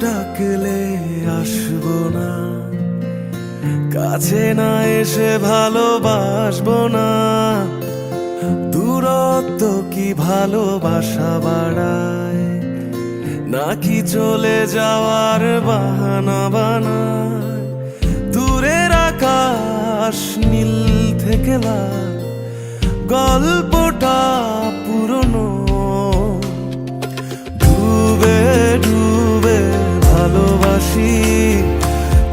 ডাকলে আসবো না, কাছে না এসে ভালোবাসবো না। দূরত্ব কি ভালোবাসা বাড়ায়, নাকি চলে যাওয়ার বাহানা বানায়? দূরের আকাশ নীল থেকে লাল, গল্পটা পুরনো। ডুবে ডুবে ভালোবাসি,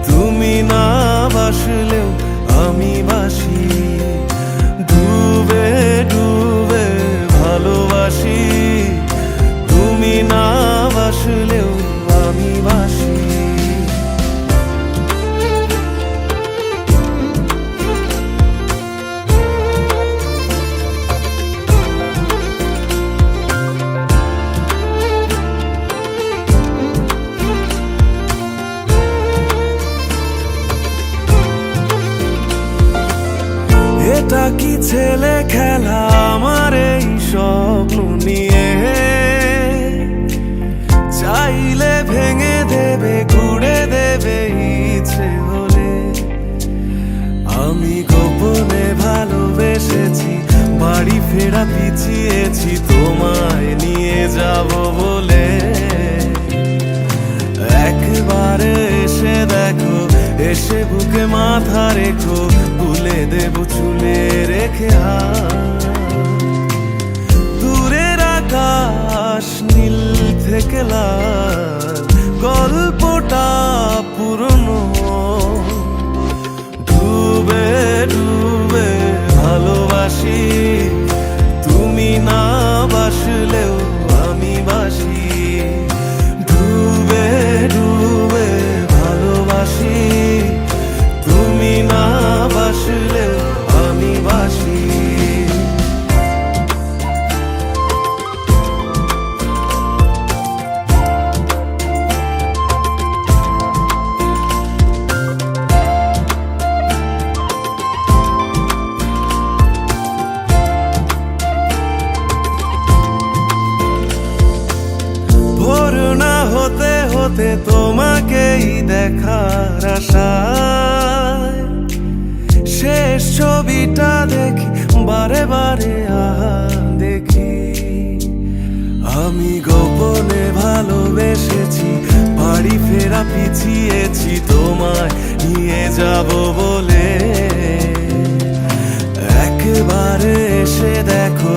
তুমি না বাসলেও আমি বাসি। ডুবে ডুবে ভালোবাসি, তুমি না বাসলেও আমি বাসি। এটা কি ছেলে খেলা আমার এই স্বপ্ন নিয়ে? চাইলে ভেঙে দেবে, ঘুরে দেবে ইচ্ছে হলে। আমি গোপনে ভালোবেসেছি, বাড়ি ফেরা পিছিয়েছি তোমায় নিয়ে যাব বলে। একবারে এসে দেখো, এসে বুকে মাথা রেখো, ভুলে দেব চুলে রেখে হাত। দূরের আকাশ নীল থেকে লাল, গল্পটা পুরনো। ডুবে ডুবে ভালোবাসি, তুমি না বাসলেও আমি বাসি। ডুবে ডুবে ভালোবাসি, তুমি না বাসলেও আমি বাসি। ভোর না হতে হতে তোমাকেই দেখার আশায়, শেষ ছবিটা দেখি বারে বারে দেখি। আমি গোপনে ভালোবেসেছি, বাড়ি ফেরা পিছিয়েছি তোমায় নিয়ে যাব বলে। একবারে এসে দেখো,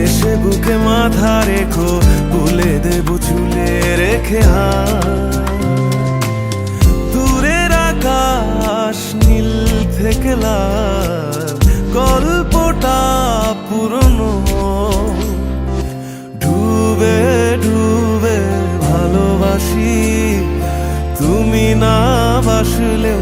এসে বুকে মাথা রেখো, ভুলে দেব চুলে রেখে হাত। দূরের আকাশ নীল থেকে লাল, গল্পটা পুরনো। ডুবে ডুবে ভালোবাসি, তুমি না বাসলেও